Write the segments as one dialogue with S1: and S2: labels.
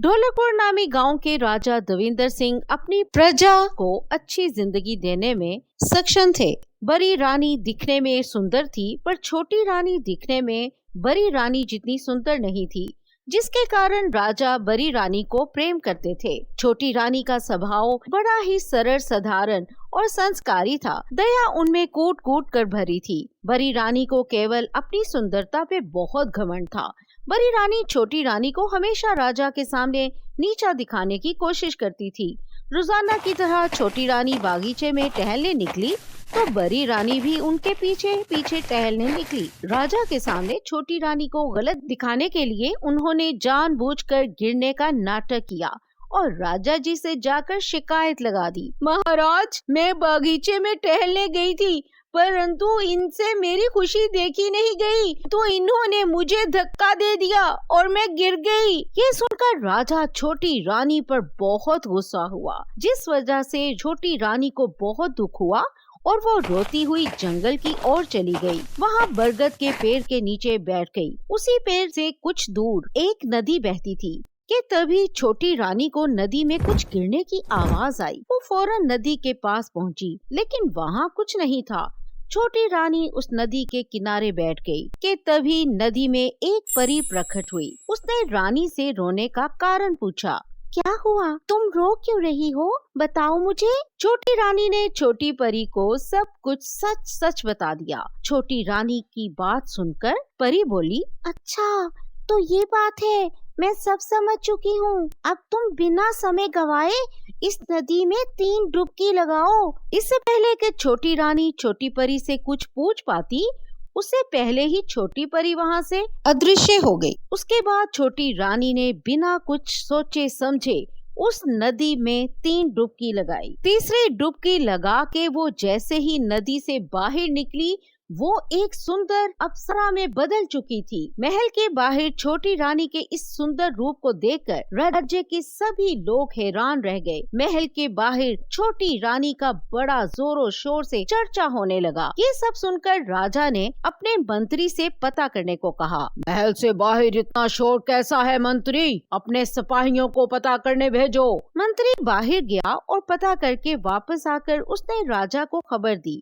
S1: ढोलकपुर नामी गांव के राजा देवेंद्र सिंह अपनी प्रजा को अच्छी जिंदगी देने में सक्षम थे। बड़ी रानी दिखने में सुंदर थी, पर छोटी रानी दिखने में बड़ी रानी जितनी सुंदर नहीं थी, जिसके कारण राजा बड़ी रानी को प्रेम करते थे। छोटी रानी का स्वभाव बड़ा ही सरल, साधारण और संस्कारी था। दया उनमें कूट कूट कर भरी थी। बड़ी रानी को केवल अपनी सुंदरता पे बहुत घमंड था। बड़ी रानी छोटी रानी को हमेशा राजा के सामने नीचा दिखाने की कोशिश करती थी। रोजाना की तरह छोटी रानी बागीचे में टहलने निकली तो बड़ी रानी भी उनके पीछे पीछे टहलने निकली। राजा के सामने छोटी रानी को गलत दिखाने के लिए उन्होंने जानबूझकर गिरने का नाटक किया और राजा जी से जाकर शिकायत लगा दी। महाराज, मैं बागीचे में टहलने गई थी, परंतु इनसे मेरी खुशी देखी नहीं गई, तो इन्होंने मुझे धक्का दे दिया और मैं गिर गई। ये सुनकर राजा छोटी रानी पर बहुत गुस्सा हुआ, जिस वजह से छोटी रानी को बहुत दुख हुआ और वो रोती हुई जंगल की ओर चली गई। वहाँ बरगद के पेड़ के नीचे बैठ गई। उसी पेड़ से कुछ दूर एक नदी बहती थी कि तभी छोटी रानी को नदी में कुछ गिरने की आवाज आई। वो फौरन नदी के पास पहुंची, लेकिन वहाँ कुछ नहीं था। छोटी रानी उस नदी के किनारे बैठ गई कि तभी नदी में एक परी प्रकट हुई। उसने रानी से रोने का कारण पूछा। क्या हुआ? तुम रो क्यों रही हो? बताओ मुझे। छोटी रानी ने छोटी परी को सब कुछ सच सच बता दिया। छोटी रानी की बात सुनकर परी बोली, अच्छा तो ये बात है, मैं सब समझ चुकी हूँ। अब तुम बिना समय गवाए इस नदी में 3 डुबकी लगाओ। इससे पहले कि छोटी रानी छोटी परी से कुछ पूछ पाती, उससे पहले ही छोटी परी वहाँ से अदृश्य हो गई। उसके बाद छोटी रानी ने बिना कुछ सोचे समझे उस नदी में 3 डुबकी लगाई। तीसरी डुबकी लगा के वो जैसे ही नदी से बाहर निकली, वो एक सुंदर अप्सरा में बदल चुकी थी। महल के बाहर छोटी रानी के इस सुंदर रूप को देखकर राज्य के सभी लोग हैरान रह गए। महल के बाहर छोटी रानी का बड़ा जोरों शोर से चर्चा होने लगा। ये सब सुनकर राजा ने अपने मंत्री से पता करने को कहा। महल से बाहर इतना शोर कैसा है मंत्री? अपने सिपाहियों को पता करने भेजो। मंत्री बाहर गया और पता करके वापस आकर उसने राजा को खबर दी।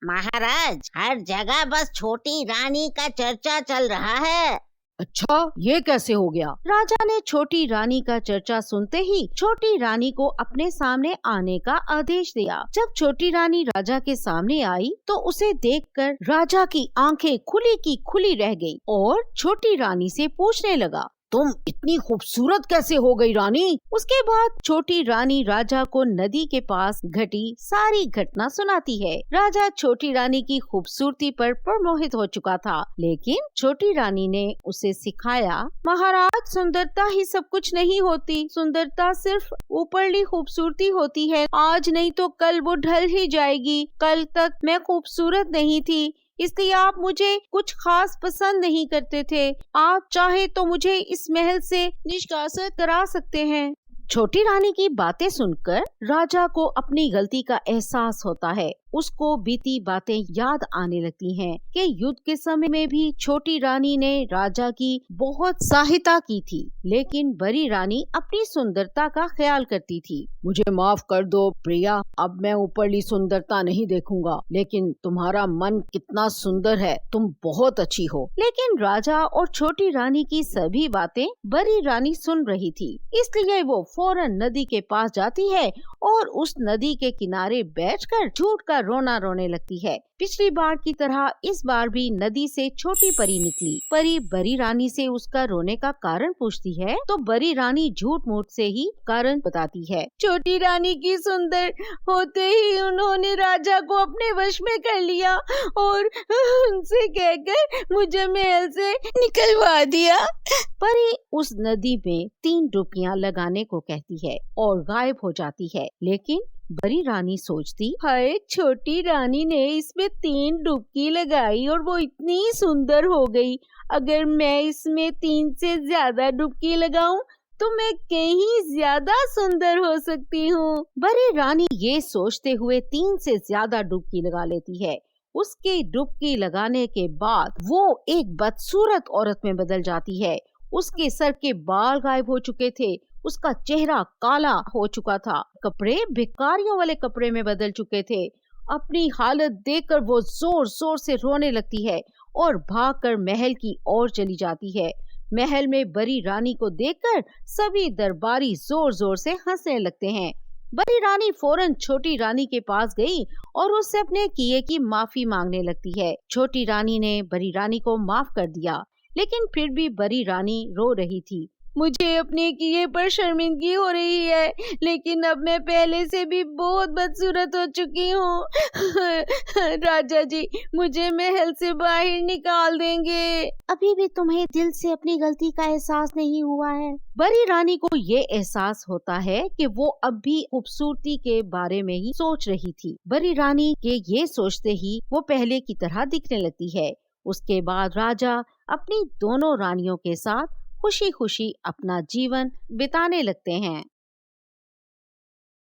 S2: महाराज, हर जगह बस छोटी रानी का चर्चा चल रहा है।
S1: अच्छा, ये कैसे हो गया? राजा ने छोटी रानी का चर्चा सुनते ही छोटी रानी को अपने सामने आने का आदेश दिया। जब छोटी रानी राजा के सामने आई तो उसे देखकर राजा की आंखें खुली की खुली रह गई और छोटी रानी से पूछने लगा, तुम इतनी खूबसूरत कैसे हो गई रानी? उसके बाद छोटी रानी राजा को नदी के पास घटी सारी घटना सुनाती है। राजा छोटी रानी की खूबसूरती पर प्रमोहित हो चुका था, लेकिन छोटी रानी ने उसे सिखाया, महाराज, सुंदरता ही सब कुछ नहीं होती। सुंदरता सिर्फ ऊपरली खूबसूरती होती है। आज नहीं तो कल वो ढल ही जाएगी। कल तक मैं खूबसूरत नहीं थी, इसलिए आप मुझे कुछ खास पसंद नहीं करते थे। आप चाहे तो मुझे इस महल से निष्कासित करा सकते हैं। छोटी रानी की बातें सुनकर राजा को अपनी गलती का एहसास होता है। उसको बीती बातें याद आने लगती हैं कि युद्ध के समय में भी छोटी रानी ने राजा की बहुत सहायता की थी, लेकिन बड़ी रानी अपनी सुंदरता का ख्याल करती थी। मुझे माफ कर दो प्रिया, अब मैं ऊपरली सुंदरता नहीं देखूंगा, लेकिन तुम्हारा मन कितना सुंदर है, तुम बहुत अच्छी हो। लेकिन राजा और छोटी रानी की सभी बातें बड़ी रानी सुन रही थी, इसलिए वो फौरन नदी के पास जाती है और उस नदी के किनारे बैठकर झूठ का रोना रोने लगती है। पिछली बार की तरह इस बार भी नदी से छोटी परी निकली। परी बड़ी रानी से उसका रोने का कारण पूछती है तो बड़ी रानी झूठ मूठ से ही कारण बताती है। छोटी रानी की सुंदर होते ही उन्होंने राजा को अपने वश में कर लिया और उनसे कहकर मुझे महल से निकलवा दिया। परी उस नदी में 3 डुबकियां लगाने को कहती है और गायब हो जाती है, लेकिन बड़ी रानी सोचती, हाय, छोटी रानी ने इसमें 3 डुबकी लगाई और वो इतनी सुंदर हो गई। अगर मैं इसमें 3 से ज्यादा डुबकी लगाऊं तो मैं कहीं ज्यादा सुंदर हो सकती हूँ। बड़ी रानी ये सोचते हुए 3 से ज्यादा डुबकी लगा लेती है। उसके डुबकी लगाने के बाद वो एक बदसूरत औरत में बदल जाती है। उसके सर के बाल गायब हो चुके थे, उसका चेहरा काला हो चुका था, कपड़े भिखारियों वाले कपड़े में बदल चुके थे। अपनी हालत देखकर वो जोर जोर से रोने लगती है और भागकर महल की ओर चली जाती है। महल में बड़ी रानी को देखकर सभी दरबारी जोर जोर से हंसने लगते हैं। बड़ी रानी फौरन छोटी रानी के पास गई और उससे अपने किए की माफी मांगने लगती है। छोटी रानी ने बड़ी रानी को माफ कर दिया, लेकिन फिर भी बड़ी रानी रो रही थी। मुझे अपने किए पर शर्मिंदगी हो रही है, लेकिन अब मैं पहले से भी बहुत बदसूरत हो चुकी हूँ। राजा जी मुझे महल से बाहर निकाल देंगे।
S2: अभी भी तुम्हें दिल से अपनी गलती का एहसास नहीं हुआ है?
S1: बड़ी रानी को ये एहसास होता है कि वो अब भी खूबसूरती के बारे में ही सोच रही थी। बड़ी रानी के ये सोचते ही वो पहले की तरह दिखने लगती है। उसके बाद राजा अपनी दोनों रानियों के साथ खुशी खुशी अपना जीवन बिताने लगते हैं।